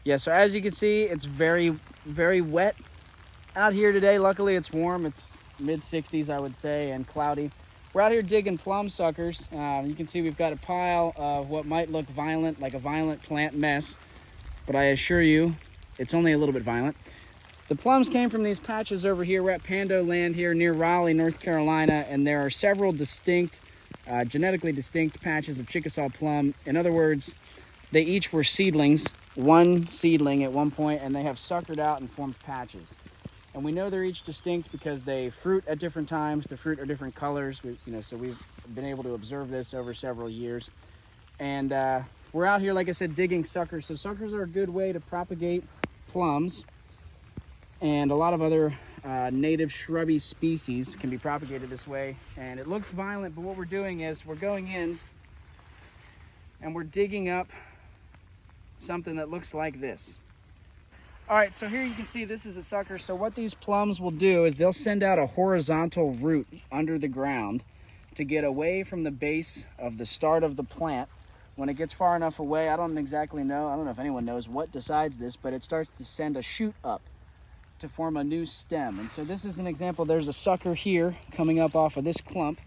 Yeah, so as you can see, it's very, very wet out here today. Luckily, it's warm. It's mid-60s, I would say, and cloudy. We're out here digging plum suckers. You can see we've got a pile of what might look violent, like a violent plant mess, but I assure you, it's only a little bit violent. The plums came from these patches over here. We're at Pando land here near Raleigh, North Carolina, and there are several distinct, genetically distinct patches of Chickasaw plum. In other words, they each were seedlings, one seedling at one point, and they have suckered out and formed patches. And we know they're each distinct because they fruit at different times. The fruit are different colors, so we've been able to observe this over several years. And we're out here, like I said, digging suckers. So suckers are a good way to propagate plums, and a lot of other native shrubby species can be propagated this way. And it looks violent, but what we're doing is we're going in and we're digging up something that looks like this. All right, so here you can see this is a sucker. So what these plums will do is they'll send out a horizontal root under the ground to get away from the base of the start of the plant. When it gets far enough away, I don't exactly know, I don't know if anyone knows what decides this, but it starts to send a shoot up to form a new stem. And so this is an example. There's a sucker here coming up off of this clump.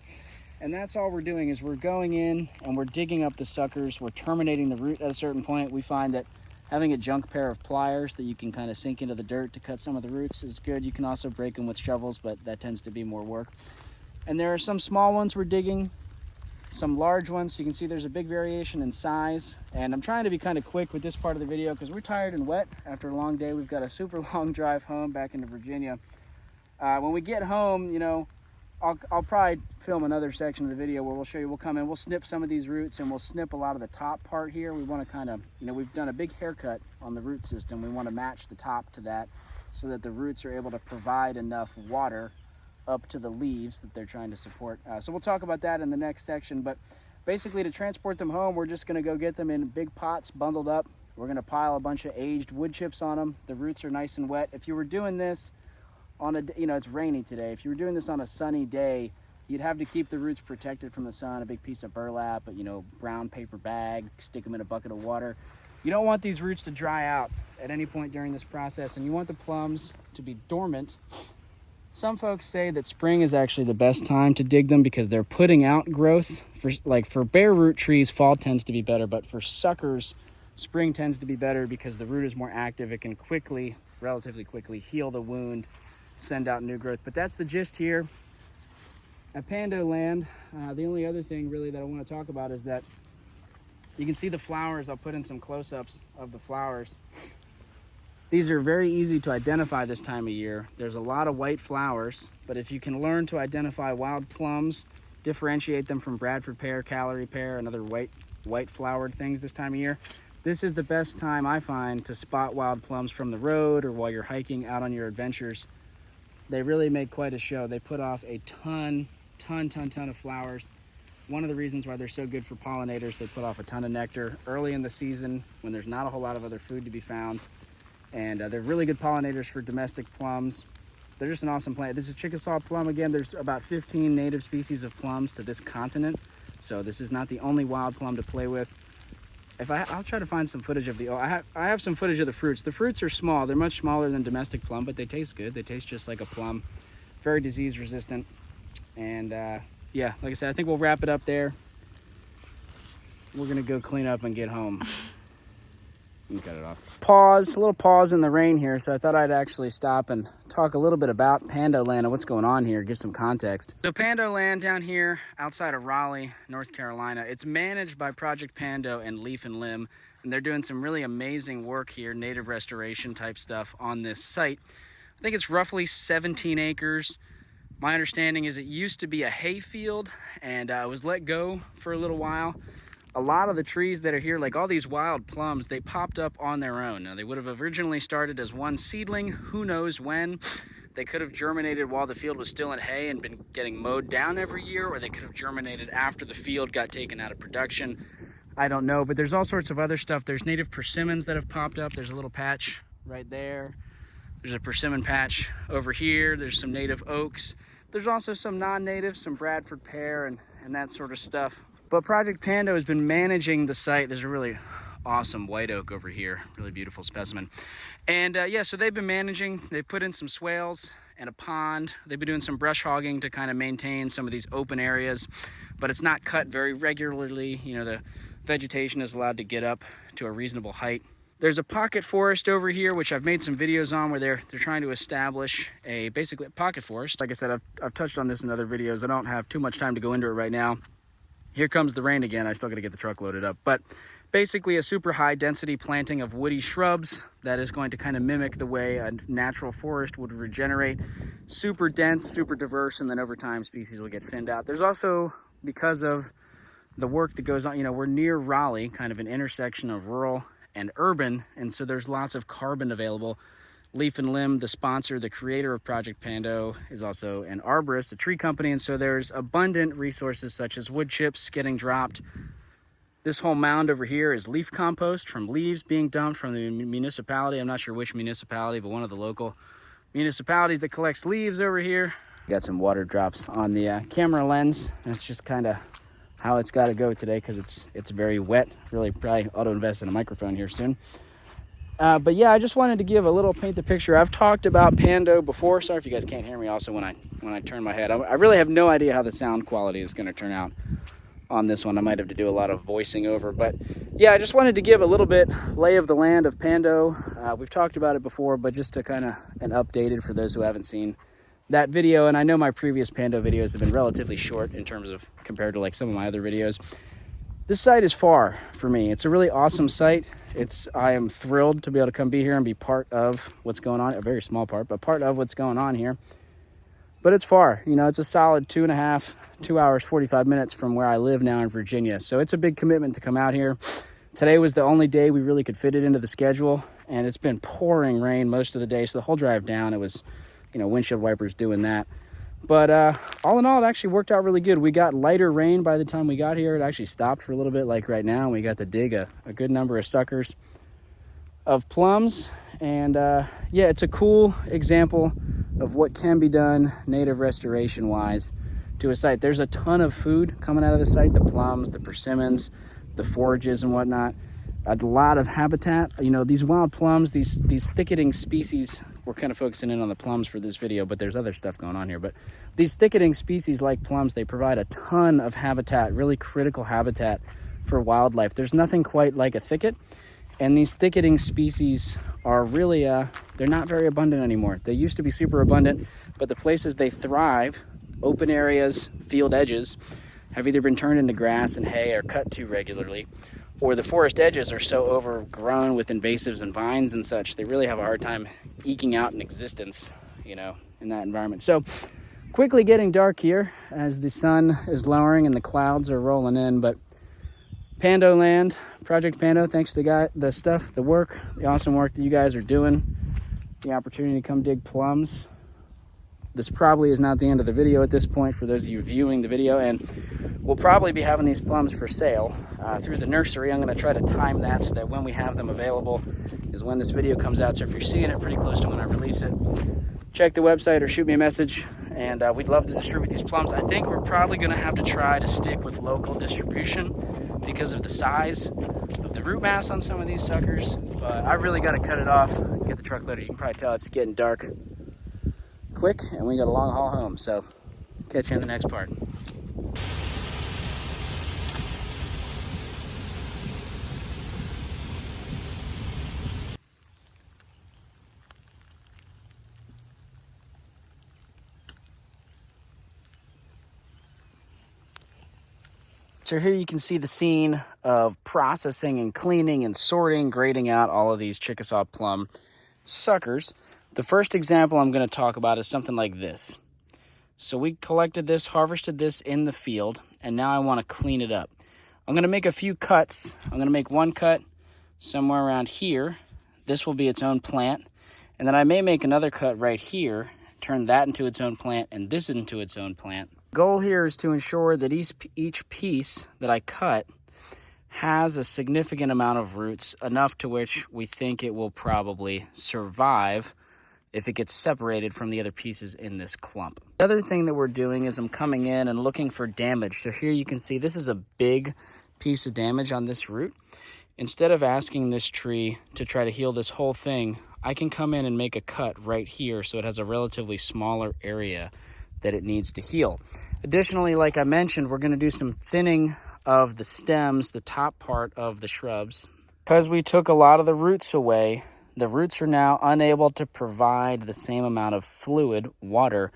And that's all we're doing is we're going in and we're digging up the suckers. We're terminating the root at a certain point. We find that having a junk pair of pliers that you can kind of sink into the dirt to cut some of the roots is good. You can also break them with shovels, but that tends to be more work. And there are some small ones we're digging, some large ones. So you can see there's a big variation in size. And I'm trying to be kind of quick with this part of the video because we're tired and wet after a long day. We've got a super long drive home back into Virginia. When we get home, I'll probably film another section of the video where we'll show you, we'll come in, we'll snip some of these roots and we'll snip a lot of the top part here. We want to kind of, we've done a big haircut on the root system. We want to match the top to that so that the roots are able to provide enough water up to the leaves that they're trying to support. So we'll talk about that in the next section, but basically to transport them home, we're just going to go get them in big pots bundled up. We're going to pile a bunch of aged wood chips on them. The roots are nice and wet. If you were doing this on a, it's rainy today. If you were doing this on a sunny day, you'd have to keep the roots protected from the sun, a big piece of burlap, brown paper bag, stick them in a bucket of water. You don't want these roots to dry out at any point during this process, and you want the plums to be dormant. Some folks say that spring is actually the best time to dig them because they're putting out growth. For bare root trees, fall tends to be better, but for suckers, spring tends to be better because the root is more active. It can relatively quickly heal the wound, send out new growth. But that's the gist here at Pando land. The only other thing really that I want to talk about is that you can see the flowers. I'll put in some close-ups of the flowers. These are very easy to identify this time of year. There's a lot of white flowers, but if you can learn to identify wild plums, differentiate them from Bradford pear, Callery pear, and other white flowered things this time of year, this is the best time I find to spot wild plums from the road or while you're hiking out on your adventures. They really make quite a show. They put off a ton of flowers. One of the reasons why they're so good for pollinators, they put off a ton of nectar early in the season when there's not a whole lot of other food to be found. And they're really good pollinators for domestic plums. They're just an awesome plant. This is Chickasaw plum. Again, there's about 15 native species of plums to this continent. So this is not the only wild plum to play with. I'll try to find some footage of I have some footage of the fruits. The fruits are small. They're much smaller than domestic plum, but they taste good. They taste just like a plum. Very disease resistant. And yeah, like I said, I think we'll wrap it up there. We're gonna go clean up and get home. You can cut it off. A little pause in the rain here. So I thought I'd actually stop and talk a little bit about Pando land and what's going on here, give some context. So Pando land down here outside of Raleigh, North Carolina, it's managed by Project Pando and Leaf and Limb, and they're doing some really amazing work here, native restoration type stuff on this site. I think it's roughly 17 acres. My understanding is it used to be a hay field and it was let go for a little while. A lot of the trees that are here, like all these wild plums, they popped up on their own. Now, they would have originally started as one seedling. Who knows when? They could have germinated while the field was still in hay and been getting mowed down every year, or they could have germinated after the field got taken out of production. I don't know, but there's all sorts of other stuff. There's native persimmons that have popped up. There's a little patch right there. There's a persimmon patch over here. There's some native oaks. There's also some non-native, some Bradford pear and that sort of stuff. But Project Pando has been managing the site. There's a really awesome white oak over here, really beautiful specimen. And yeah, so they've been managing, they've put in some swales and a pond. They've been doing some brush hogging to kind of maintain some of these open areas, but it's not cut very regularly. You know, the vegetation is allowed to get up to a reasonable height. There's a pocket forest over here, which I've made some videos on, where they're trying to establish basically a pocket forest. Like I said, I've touched on this in other videos. I don't have too much time to go into it right now. Here comes the rain again. I still got to get the truck loaded up, but basically a super high density planting of woody shrubs that is going to kind of mimic the way a natural forest would regenerate. Super dense, super diverse, and then over time species will get thinned out. There's also, because of the work that goes on, you know, we're near Raleigh, kind of an intersection of rural and urban, and so there's lots of carbon available. Leaf and Limb, the sponsor, the creator of Project Pando, is also an arborist, a tree company, and so there's abundant resources such as wood chips getting dropped. This whole mound over here is leaf compost from leaves being dumped from the municipality. I'm not sure which municipality, but one of the local municipalities that collects leaves over here. Got some water drops on the camera lens. That's just kind of how it's got to go today because it's very wet. Really probably ought to invest in a microphone here soon. But yeah, I just wanted to give a little, paint the picture. I've talked about Pando before. Sorry if you guys can't hear me also when I turn my head. I really have no idea how the sound quality is going to turn out on this one. I might have to do a lot of voicing over, but yeah, I just wanted to give a little bit lay of the land of Pando. We've talked about it before, but just to kind of an updated for those who haven't seen that video. And I know my previous Pando videos have been relatively short in terms of compared to like some of my other videos. This site is far for me. It's a really awesome site. I am thrilled to be able to come be here and be part of what's going on, a very small part, but part of what's going on here. But it's far, you know, it's a solid 2 hours, 45 minutes from where I live now in Virginia. So it's a big commitment to come out here. Today was the only day we really could fit it into the schedule, and it's been pouring rain most of the day. So the whole drive down, it was, you know, windshield wipers doing that. But all in all, it actually worked out really good. We got lighter rain by the time we got here. It actually stopped for a little bit, like right now. We got to dig a good number of suckers of plums. And yeah, it's a cool example of what can be done native restoration wise to a site. There's a ton of food coming out of the site, the plums, the persimmons, the forages and whatnot. A lot of habitat. You know, these wild plums, these thicketing species, we're kind of focusing in on the plums for this video, but there's other stuff going on here. But these thicketing species like plums, they provide a ton of habitat, really critical habitat for wildlife. There's nothing quite like a thicket. And these thicketing species are really, they're not very abundant anymore. They used to be super abundant, but the places they thrive, open areas, field edges, have either been turned into grass and hay or cut too regularly, or the forest edges are so overgrown with invasives and vines and such, they really have a hard time eking out an existence, you know, in that environment. So quickly getting dark here as the sun is lowering and the clouds are rolling in, but Pando land, Project Pando, thanks to the work, the awesome work that you guys are doing, the opportunity to come dig plums. This probably is not the end of the video at this point for those of you viewing the video, and we'll probably be having these plums for sale through the nursery. I'm going to try to time that so that when we have them available is when this video comes out. So if you're seeing it pretty close to when I release it, check the website or shoot me a message, and we'd love to distribute these plums. I think we're probably going to have to try to stick with local distribution because of the size of the root mass on some of these suckers, but I really got to cut it off, get the truck loaded. You can probably tell it's getting dark quick and we got a long haul home, so catch you in the next part. So here you can see the scene of processing and cleaning and sorting, grading out all of these Chickasaw plum suckers. The first example I'm going to talk about is something like this. So we collected this, harvested this in the field, and now I want to clean it up. I'm going to make a few cuts. I'm going to make one cut somewhere around here. This will be its own plant. And then I may make another cut right here, turn that into its own plant, and this into its own plant. Goal here is to ensure that each piece that I cut has a significant amount of roots, enough to which we think it will probably survive if it gets separated from the other pieces in this clump. The other thing that we're doing is I'm coming in and looking for damage. So here you can see this is a big piece of damage on this root. instead of asking this tree to try to heal this whole thing, I can come in and make a cut right here so it has a relatively smaller area that it needs to heal. Additionally, like I mentioned, we're going to do some thinning of the stems, the top part of the shrubs. Because we took a lot of the roots away, the roots are now unable to provide the same amount of fluid, water,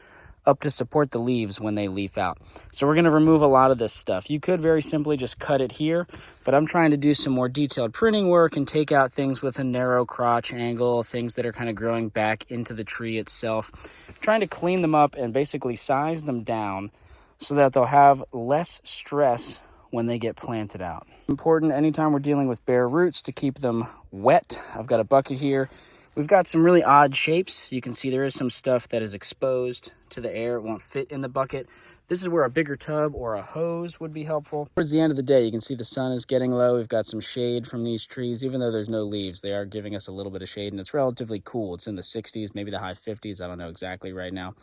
up to support the leaves when they leaf out. So we're going to remove a lot of this stuff. You could very simply just cut it here, but I'm trying to do some more detailed pruning work and take out things with a narrow crotch angle, things that are kind of growing back into the tree itself. Trying to clean them up and basically size them down so that they'll have less stress when they get planted out. Important anytime we're dealing with bare roots to keep them wet. I've got a bucket here. We've got some really odd shapes. You can see there is some stuff that is exposed to the air. It won't fit in the bucket. This is where a bigger tub or a hose would be helpful. Towards the end of the day, you can see the sun is getting low. We've got some shade from these trees. Even though there's no leaves, they are giving us a little bit of shade, and it's relatively cool. It's in the 60s, maybe the high 50s. I don't know exactly right now.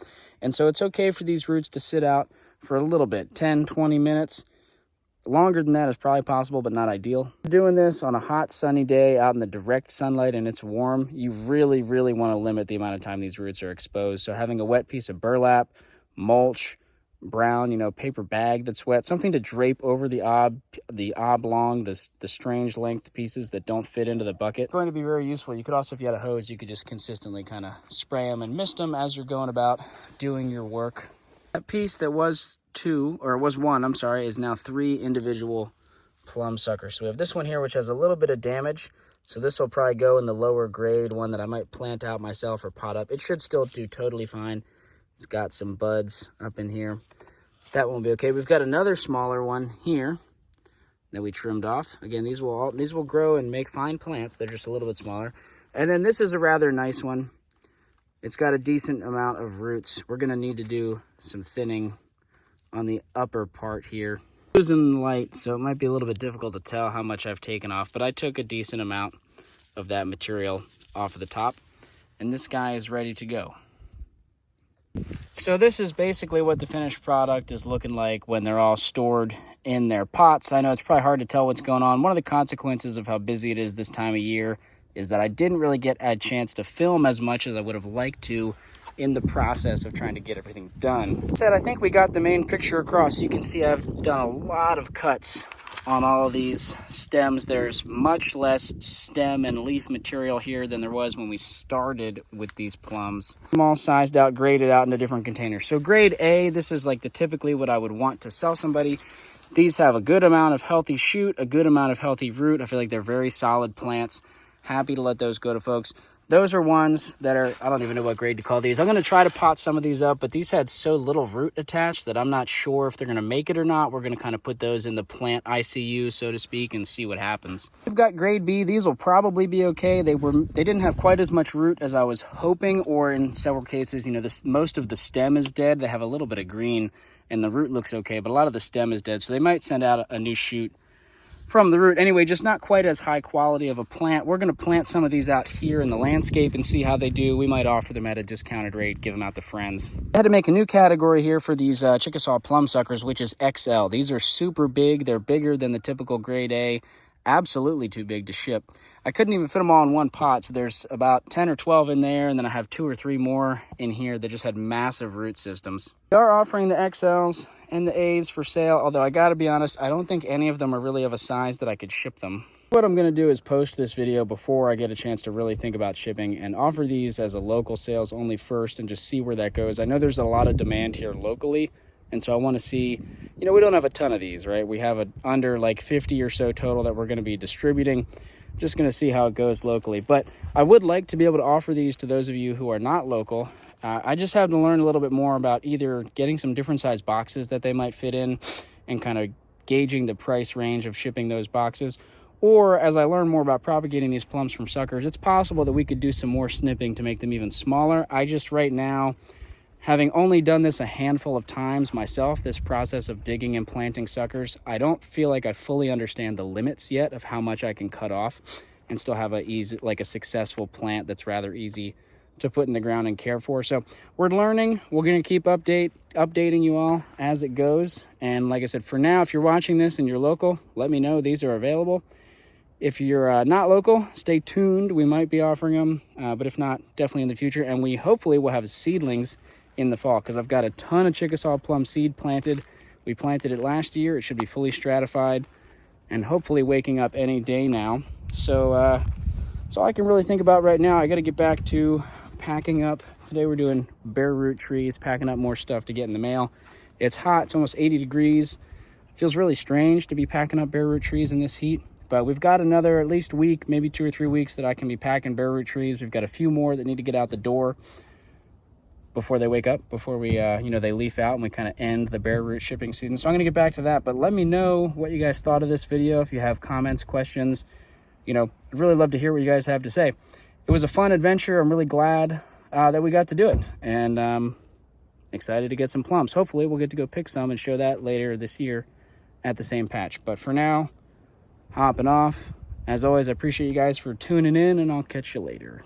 And so it's okay for these roots to sit out for a little bit, 10, 20 minutes. Longer than that is probably possible, but not ideal. Doing this on a hot, sunny day out in the direct sunlight and it's warm, you really, really want to limit the amount of time these roots are exposed. So having a wet piece of burlap, mulch, brown, paper bag that's wet, something to drape over the oblong, the strange length pieces that don't fit into the bucket. It's going to be very useful. You could also, if you had a hose, you could just consistently kind of spray them and mist them as you're going about doing your work. That piece that was one, is now 3 individual plum suckers. So we have this one here, which has a little bit of damage. So this will probably go in the lower grade one that I might plant out myself or pot up. It should still do totally fine. It's got some buds up in here. That won't be okay. We've got another smaller one here that we trimmed off. Again, these will grow and make fine plants. They're just a little bit smaller. And then this is a rather nice one. It's got a decent amount of roots. We're going to need to do some thinning on the upper part here. Losing the light, so it might be a little bit difficult to tell how much I've taken off, but I took a decent amount of that material off of the top, and this guy is ready to go. So this is basically what the finished product is looking like when they're all stored in their pots. I know it's probably hard to tell what's going on. One of the consequences of how busy it is this time of year is that I didn't really get a chance to film as much as I would have liked to in the process of trying to get everything done. That said, I think we got the main picture across. You can see I've done a lot of cuts on all of these stems. There's much less stem and leaf material here than there was when we started with these plums. I'm all sized out, graded out into different containers. So grade A, this is like typically what I would want to sell somebody. These have a good amount of healthy shoot, a good amount of healthy root. I feel like they're very solid plants. Happy to let those go to folks. Those are ones that are, I don't even know what grade to call these. I'm going to try to pot some of these up, but these had so little root attached that I'm not sure if they're going to make it or not. We're going to kind of put those in the plant ICU, so to speak, and see what happens. We've got grade B. These will probably be okay. They didn't have quite as much root as I was hoping, or in several cases, most of the stem is dead. They have a little bit of green, and the root looks okay, but a lot of the stem is dead, so they might send out a new shoot from the root. Anyway, just not quite as high quality of a plant. We're going to plant some of these out here in the landscape and see how they do. We might offer them at a discounted rate, give them out to friends. I had to make a new category here for these Chickasaw plum suckers, which is XL. These are super big. They're bigger than the typical grade A. Absolutely too big to ship. I couldn't even fit them all in one pot, so there's about 10 or 12 in there, and then I have 2 or 3 more in here that just had massive root systems. We are offering the XLs and the A's for sale, although I gotta be honest, I don't think any of them are really of a size that I could ship them. What I'm gonna do is post this video before I get a chance to really think about shipping and offer these as a local sales only first and just see where that goes. I know there's a lot of demand here locally, and so I want to see, we don't have a ton of these, right? We have under like 50 or so total that we're going to be distributing. Just going to see how it goes locally. But I would like to be able to offer these to those of you who are not local. I just have to learn a little bit more about either getting some different size boxes that they might fit in and kind of gauging the price range of shipping those boxes. Or as I learn more about propagating these plums from suckers, it's possible that we could do some more snipping to make them even smaller. I just right now, having only done this a handful of times myself, this process of digging and planting suckers, I don't feel like I fully understand the limits yet of how much I can cut off and still have a successful plant that's rather easy to put in the ground and care for. So we're learning. We're going to keep updating you all as it goes. And like I said, for now, if you're watching this and you're local, let me know. These are available. If you're not local, stay tuned. We might be offering them, but if not, definitely in the future. And we hopefully will have seedlings in the fall, because I've got a ton of Chickasaw plum seed planted. We planted it last year. It should be fully stratified and hopefully waking up any day now. So that's all I can really think about right now. I got to get back to packing up. Today we're doing bare root trees, packing up more stuff to get in the mail. It's hot. It's almost 80 degrees. It feels really strange to be packing up bare root trees in this heat. But we've got another at least week, maybe 2 or 3 weeks that I can be packing bare root trees. We've got a few more that need to get out the door before they wake up, before we, they leaf out and we kind of end the bare root shipping season. So I'm going to get back to that. But let me know what you guys thought of this video. If you have comments, questions, I'd really love to hear what you guys have to say. It was a fun adventure. I'm really glad that we got to do it. And excited to get some plums. Hopefully we'll get to go pick some and show that later this year at the same patch. But for now, hopping off. As always, I appreciate you guys for tuning in, and I'll catch you later.